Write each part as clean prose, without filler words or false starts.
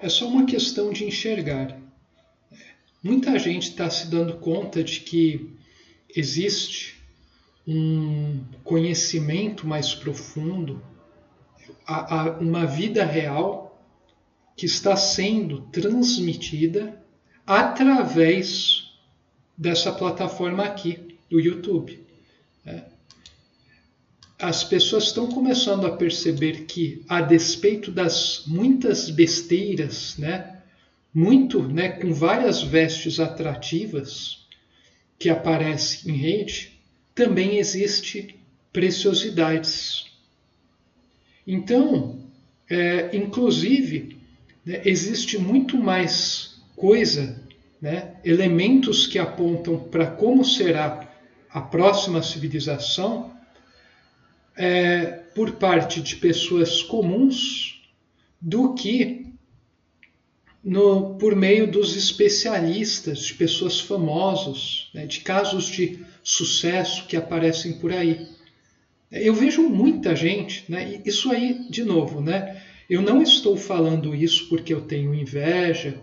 É só uma questão de enxergar. Muita gente está se dando conta de que existe um conhecimento mais profundo, uma vida real que está sendo transmitida através dessa plataforma aqui, do YouTube. As pessoas estão começando a perceber que, a despeito das muitas besteiras, com várias vestes atrativas que aparecem em rede, também existe preciosidades. Então, inclusive, existe muito mais coisa, elementos que apontam para como será a próxima civilização, por parte de pessoas comuns, do que por meio dos especialistas, de pessoas famosas, de casos de sucesso que aparecem por aí. Eu vejo muita gente, isso aí, de novo, eu não estou falando isso porque eu tenho inveja,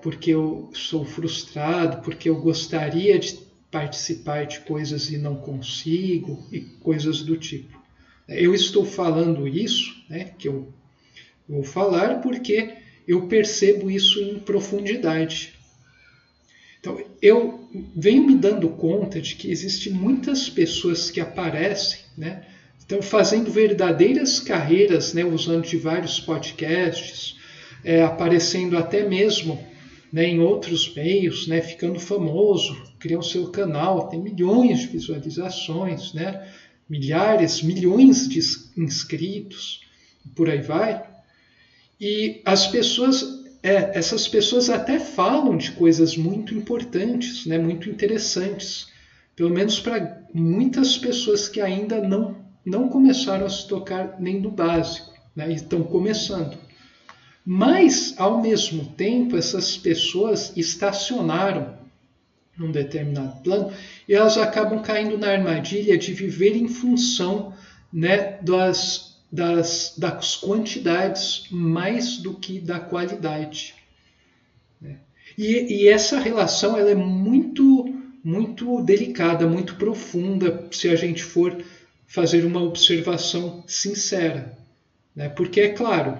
porque eu sou frustrado, porque eu gostaria de participar de coisas e não consigo, e coisas do tipo. Eu estou falando isso, que eu vou falar, porque eu percebo isso em profundidade. Então, eu venho me dando conta de que existem muitas pessoas que aparecem, estão fazendo verdadeiras carreiras, usando de vários podcasts, aparecendo até mesmo em outros meios, ficando famoso, criam seu canal, tem milhões de visualizações, milhares, milhões de inscritos, por aí vai. E as pessoas, essas pessoas até falam de coisas muito importantes, muito interessantes, pelo menos para muitas pessoas que ainda não começaram a se tocar nem do básico, e estão começando. Mas, ao mesmo tempo, essas pessoas estacionaram num determinado plano e elas acabam caindo na armadilha de viver em função das quantidades mais do que da qualidade. E essa relação ela é muito, muito delicada, muito profunda, se a gente for fazer uma observação sincera. Porque, é claro,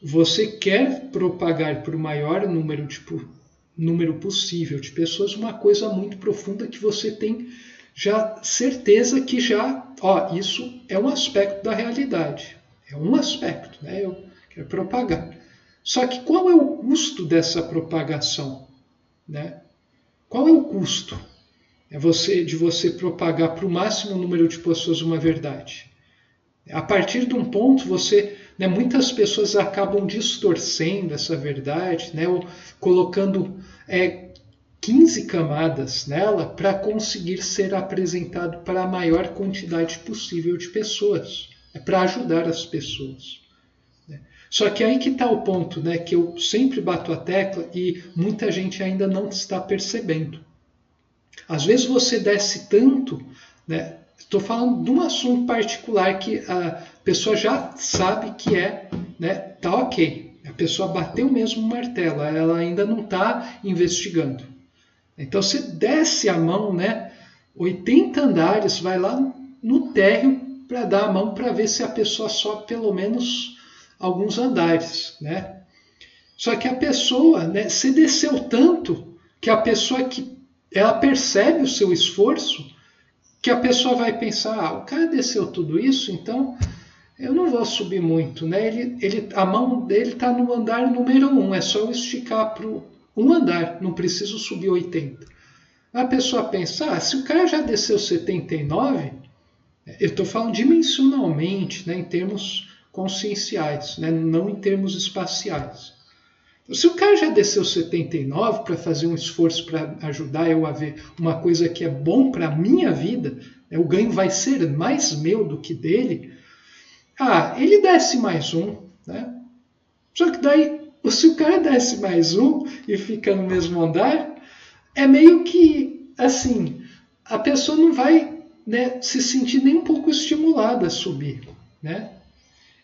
você quer propagar para o maior número possível de pessoas uma coisa muito profunda que você tem já certeza que isso é um aspecto da realidade. É um aspecto, eu quero propagar. Só que qual é o custo dessa propagação? Qual é o custo de você propagar para o máximo número de pessoas uma verdade? A partir de um ponto, muitas pessoas acabam distorcendo essa verdade, ou colocando 15 camadas nela para conseguir ser apresentado para a maior quantidade possível de pessoas, para ajudar as pessoas. Só que aí que está o ponto, que eu sempre bato a tecla e muita gente ainda não está percebendo. Às vezes você desce tanto, estou falando de um assunto particular que a pessoa já sabe que tá ok. A pessoa bateu mesmo o martelo, ela ainda não está investigando. Então você desce a mão, 80 andares, vai lá no térreo para dar a mão para ver se a pessoa sobe pelo menos alguns andares. Só que a pessoa, se desceu tanto que a pessoa ela percebe o seu esforço, que a pessoa vai pensar, o cara desceu tudo isso, então eu não vou subir muito. A mão dele está no andar número 1, é só eu esticar para um andar, não preciso subir 80. A pessoa pensa, se o cara já desceu 79, eu estou falando dimensionalmente, em termos conscienciais, não em termos espaciais. Se o cara já desceu 79 para fazer um esforço para ajudar eu a ver uma coisa que é bom para a minha vida, o ganho vai ser mais meu do que dele, ele desce mais um. Só que daí, se o cara desce mais um e fica no mesmo andar, é meio que, assim, a pessoa não vai se sentir nem um pouco estimulada a subir.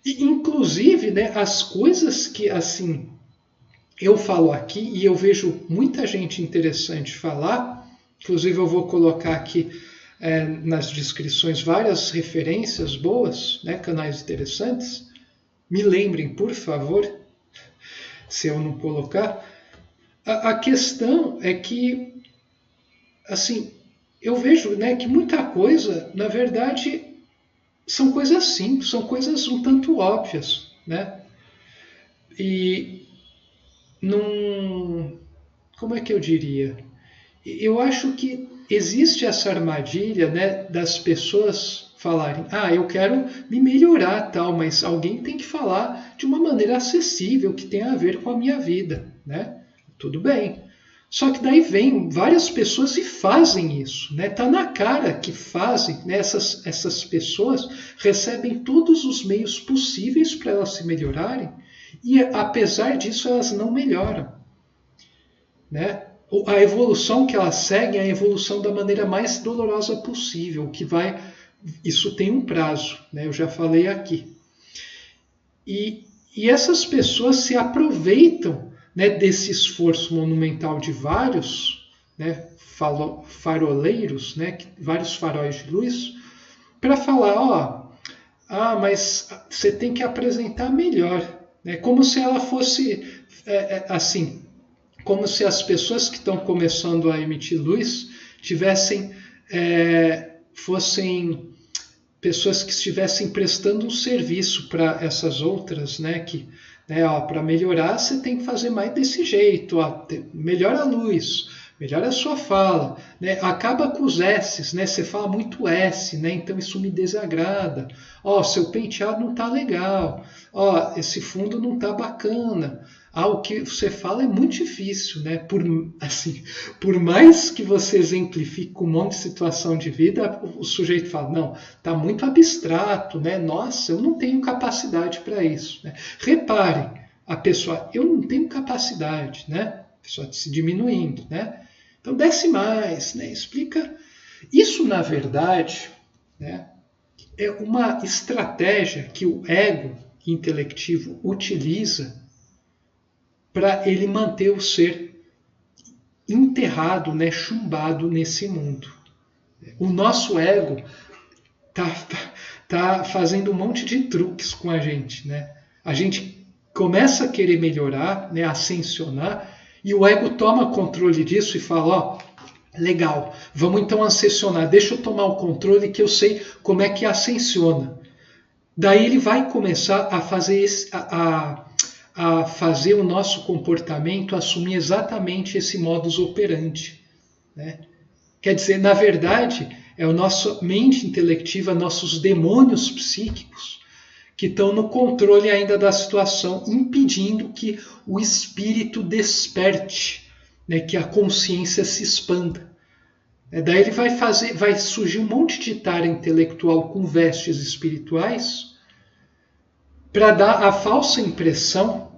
E, inclusive, né, as coisas que assim eu falo aqui e eu vejo muita gente interessante falar, inclusive eu vou colocar aqui nas descrições várias referências boas, né, canais interessantes. Me lembrem, por favor, se eu não colocar. A questão é que, assim, eu vejo, né, que muita coisa, na verdade, são coisas simples, são coisas um tanto óbvias, né? E não, como é que eu diria? Eu acho que existe essa armadilha, né, das pessoas falarem, eu quero me melhorar, tal, mas alguém tem que falar de uma maneira acessível, que tenha a ver com a minha vida, né? Tudo bem. Só que daí vem várias pessoas e fazem isso, né? Tá na cara que fazem, né? Essas pessoas recebem todos os meios possíveis para elas se melhorarem e apesar disso elas não melhoram, né? A evolução que elas seguem é a evolução da maneira mais dolorosa possível, isso tem um prazo, né? Eu já falei aqui. E essas pessoas se aproveitam, né, desse esforço monumental de vários, né, faroleiros, né, vários faróis de luz, para falar, mas você tem que apresentar melhor, né, como se ela fosse assim, como se as pessoas que estão começando a emitir luz fossem pessoas que estivessem prestando um serviço para essas outras, né, que, né, para melhorar você tem que fazer mais desse jeito, melhora a luz, melhora a sua fala, né, acaba com os S's, né, você fala muito S, né, então isso me desagrada, seu penteado não está legal, esse fundo não está bacana, o que você fala é muito difícil, né? Por mais que você exemplifique com um monte de situação de vida, o sujeito fala, não, está muito abstrato, né? Nossa, eu não tenho capacidade para isso. Né? Reparem, a pessoa, eu não tenho capacidade, né? A pessoa se diminuindo, né? Então desce mais, né? Explica. Isso, na verdade, né, é uma estratégia que o ego intelectivo utiliza para ele manter o ser enterrado, né, chumbado nesse mundo. O nosso ego tá fazendo um monte de truques com a gente, né? A gente começa a querer melhorar, né, ascensionar, e o ego toma controle disso e fala, legal, vamos então ascensionar, deixa eu tomar o controle que eu sei como é que ascensiona. Daí ele vai começar a fazer a fazer o nosso comportamento assumir exatamente esse modus operandi, né? Quer dizer, na verdade, é a nossa mente intelectiva, nossos demônios psíquicos, que estão no controle ainda da situação, impedindo que o espírito desperte, né? Que a consciência se expanda. Daí ele vai surgir um monte de tara intelectual com vestes espirituais para dar a falsa impressão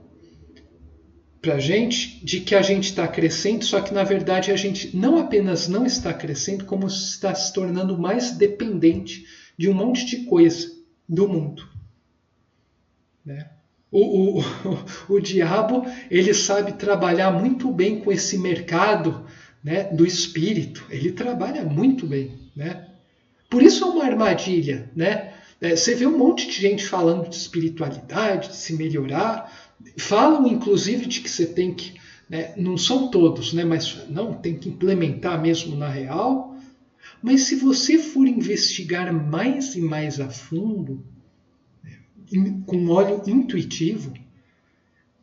para a gente de que a gente está crescendo, só que na verdade a gente não apenas não está crescendo, como está se tornando mais dependente de um monte de coisa do mundo. Né? O diabo, ele sabe trabalhar muito bem com esse mercado, né, do espírito, ele trabalha muito bem. Né? Por isso é uma armadilha. Né? Você vê um monte de gente falando de espiritualidade, de se melhorar, falam inclusive de que você tem que, né, não são todos, né, mas não, tem que implementar mesmo na real. Mas se você for investigar mais e mais a fundo, com olho intuitivo,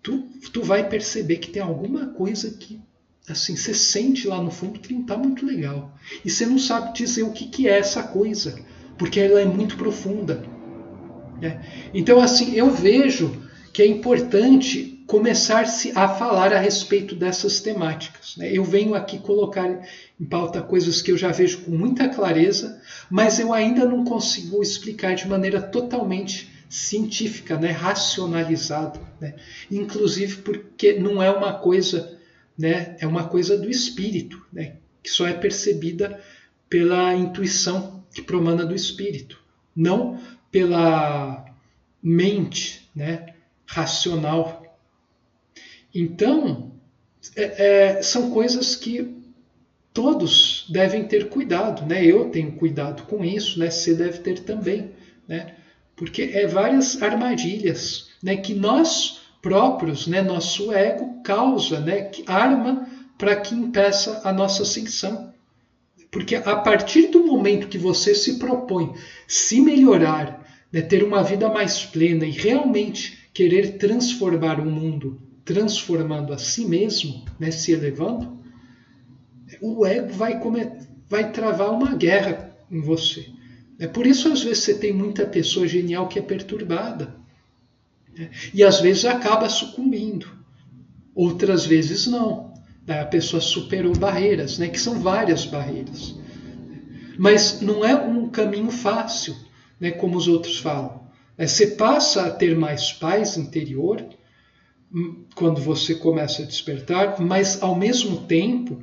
tu vai perceber que tem alguma coisa que assim, você sente lá no fundo que não está muito legal. E você não sabe dizer o que é essa coisa, porque ela é muito profunda. Né? Então, assim, eu vejo que é importante começar-se a falar a respeito dessas temáticas. Né? Eu venho aqui colocar em pauta coisas que eu já vejo com muita clareza, mas eu ainda não consigo explicar de maneira totalmente científica, né? Racionalizada. Né? Inclusive porque não é uma coisa, né? É uma coisa do espírito, né? Que só é percebida pela intuição que promana do espírito, não pela mente, né, racional. Então, são coisas que todos devem ter cuidado, né? Eu tenho cuidado com isso, né? Você deve ter também, né? Porque várias armadilhas, né? Que nós próprios, né? Nosso ego causa, né? Que arma para que impeça a nossa ascensão. Porque a partir do momento que você se propõe se melhorar, né? Ter uma vida mais plena e realmente querer transformar o mundo, transformando a si mesmo, né? Se elevando, o ego vai travar uma guerra em você. Por isso, às vezes, você tem muita pessoa genial que é perturbada. E às vezes acaba sucumbindo. Outras vezes não. A pessoa superou barreiras, né, que são várias barreiras. Mas não é um caminho fácil, né, como os outros falam. Você passa a ter mais paz interior quando você começa a despertar, mas ao mesmo tempo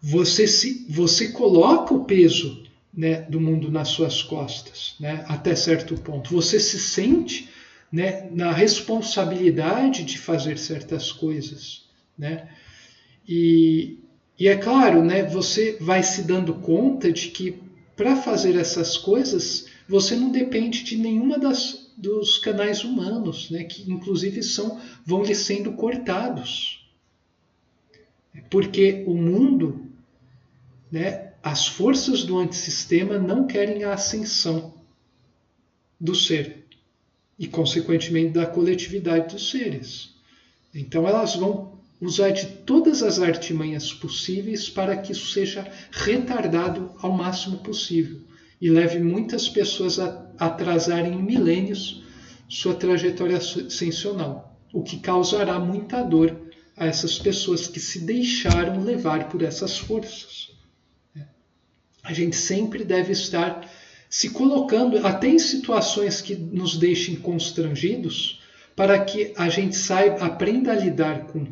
você coloca o peso, né, do mundo nas suas costas, né, até certo ponto. Você se sente, né, na responsabilidade de fazer certas coisas, né? E é claro, né, você vai se dando conta de que para fazer essas coisas você não depende de nenhuma dos canais humanos, né, que inclusive vão lhe sendo cortados. Porque o mundo, né, as forças do antissistema não querem a ascensão do ser e, consequentemente, da coletividade dos seres. Então elas vão usar de todas as artimanhas possíveis para que isso seja retardado ao máximo possível e leve muitas pessoas a atrasarem em milênios sua trajetória ascensional, o que causará muita dor a essas pessoas que se deixaram levar por essas forças. A gente sempre deve estar se colocando até em situações que nos deixem constrangidos, para que a gente aprenda a lidar com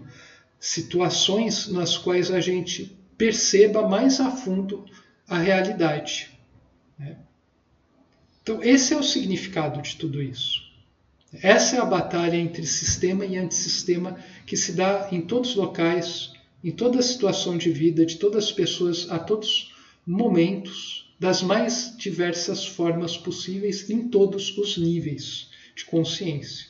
situações nas quais a gente perceba mais a fundo a realidade. Então, esse é o significado de tudo isso. Essa é a batalha entre sistema e antissistema que se dá em todos os locais, em toda situação de vida, de todas as pessoas, a todos os momentos, das mais diversas formas possíveis, em todos os níveis de consciência.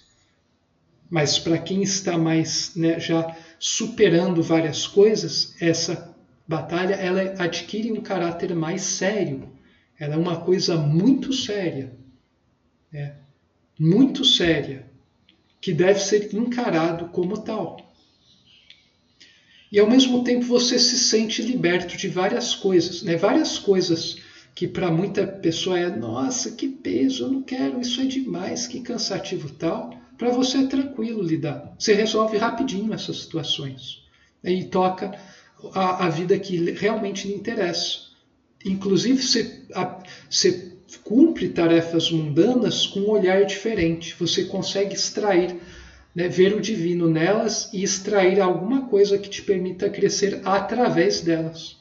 Mas para quem está mais, né, já superando várias coisas, essa batalha ela adquire um caráter mais sério. Ela é uma coisa muito séria. Muito séria, que deve ser encarado como tal. E ao mesmo tempo você se sente liberto de várias coisas, né? Várias coisas que para muita pessoa nossa, que peso, eu não quero, isso é demais, que cansativo tal. Para você é tranquilo lidar. Você resolve rapidinho essas situações. E toca a vida que realmente lhe interessa. Inclusive você cumpre tarefas mundanas com um olhar diferente. Você consegue extrair, né, ver o divino nelas e extrair alguma coisa que te permita crescer através delas.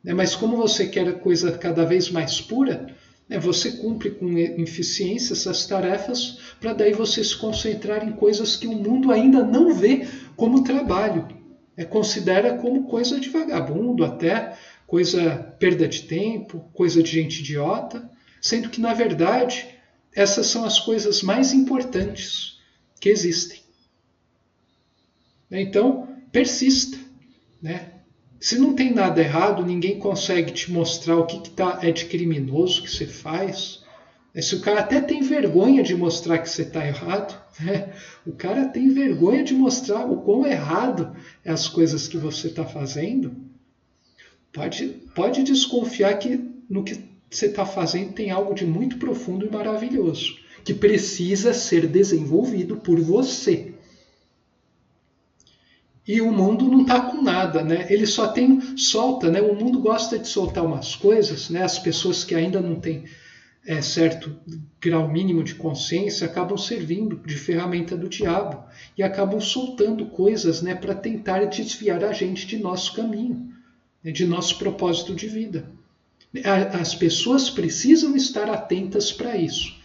Mas como você quer a coisa cada vez mais pura, você cumpre com eficiência essas tarefas para daí você se concentrar em coisas que o mundo ainda não vê como trabalho. Considera como coisa de vagabundo até, coisa perda de tempo, coisa de gente idiota, sendo que, na verdade, essas são as coisas mais importantes que existem. Então, persista. Se não tem nada errado, ninguém consegue te mostrar o que é de criminoso que você faz. Se o cara até tem vergonha de mostrar que você está errado, o cara tem vergonha de mostrar o quão errado é as coisas que você está fazendo, pode desconfiar que no que você está fazendo tem algo de muito profundo e maravilhoso, que precisa ser desenvolvido por você. E o mundo não está com nada, ele só solta, o mundo gosta de soltar umas coisas, as pessoas que ainda não têm certo grau mínimo de consciência acabam servindo de ferramenta do diabo e acabam soltando coisas para tentar desviar a gente de nosso caminho, de nosso propósito de vida. As pessoas precisam estar atentas para isso.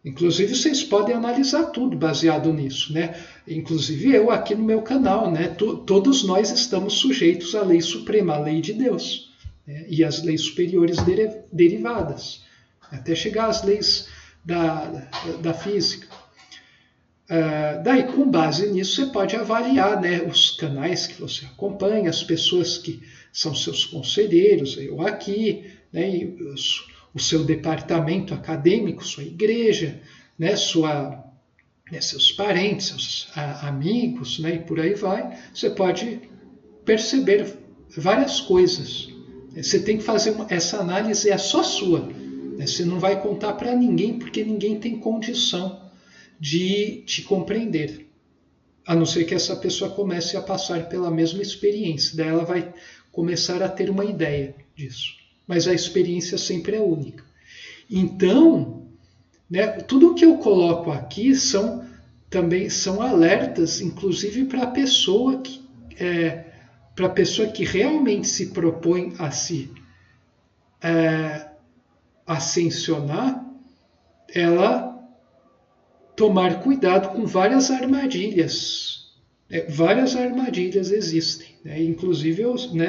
Inclusive, vocês podem analisar tudo baseado nisso, né? Inclusive eu aqui no meu canal, né? Todos nós estamos sujeitos à lei suprema, à lei de Deus, né? E às leis superiores derivadas, até chegar às leis da física. Daí, com base nisso, você pode avaliar, né, os canais que você acompanha, as pessoas que são seus conselheiros, eu aqui, né, e o seu departamento acadêmico, sua igreja, né, seus parentes, seus amigos, né, e por aí vai. Você pode perceber várias coisas. Você tem que fazer essa análise, é só sua. Né, você não vai contar para ninguém, porque ninguém tem condição de te compreender, a não ser que essa pessoa comece a passar pela mesma experiência, daí ela vai começar a ter uma ideia disso, mas a experiência sempre é única. Então, né, tudo que eu coloco aqui também são alertas, inclusive para a pessoa que realmente se propõe a se ascensionar, ela tomar cuidado com várias armadilhas. Várias armadilhas existem. Né? Inclusive,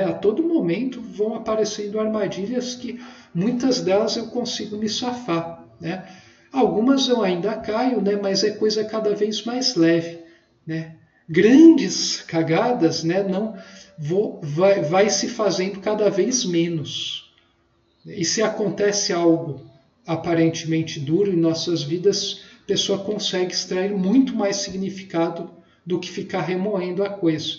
a todo momento vão aparecendo armadilhas que muitas delas eu consigo me safar. Né? Algumas eu ainda caio, né? Mas é coisa cada vez mais leve. Né? Grandes cagadas, né? Vai se fazendo cada vez menos. E se acontece algo aparentemente duro em nossas vidas, a pessoa consegue extrair muito mais significado do que ficar remoendo a coisa.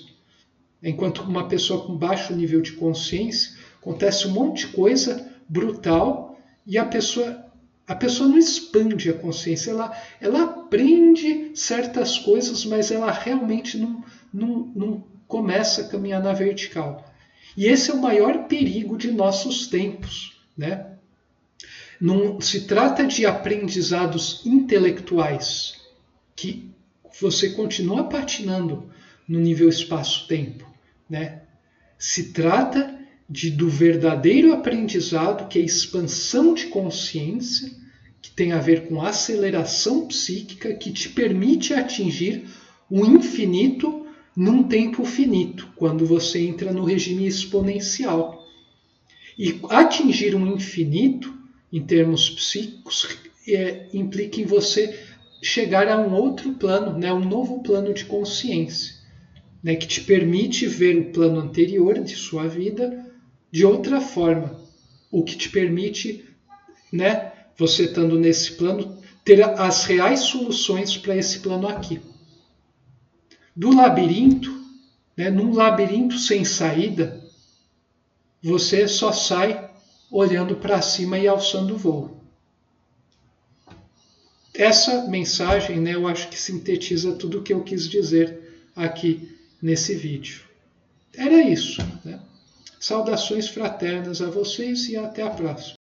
Enquanto uma pessoa com baixo nível de consciência, acontece um monte de coisa brutal e a pessoa não expande a consciência, ela aprende certas coisas, mas ela realmente não começa a caminhar na vertical. E esse é o maior perigo de nossos tempos, né? Não se trata de aprendizados intelectuais, que você continua patinando no nível espaço-tempo. Né? Se trata do verdadeiro aprendizado, que é expansão de consciência, que tem a ver com aceleração psíquica, que te permite atingir o infinito num tempo finito, quando você entra no regime exponencial. E atingir um infinito, em termos psíquicos, implica em você chegar a um outro plano, né, um novo plano de consciência, né, que te permite ver o plano anterior de sua vida de outra forma, o que te permite, né, você estando nesse plano, ter as reais soluções para esse plano aqui. Do labirinto, né, num labirinto sem saída, você só sai olhando para cima e alçando o voo. Essa mensagem, né, eu acho que sintetiza tudo o que eu quis dizer aqui nesse vídeo. Era isso. Né? Saudações fraternas a vocês e até a próxima.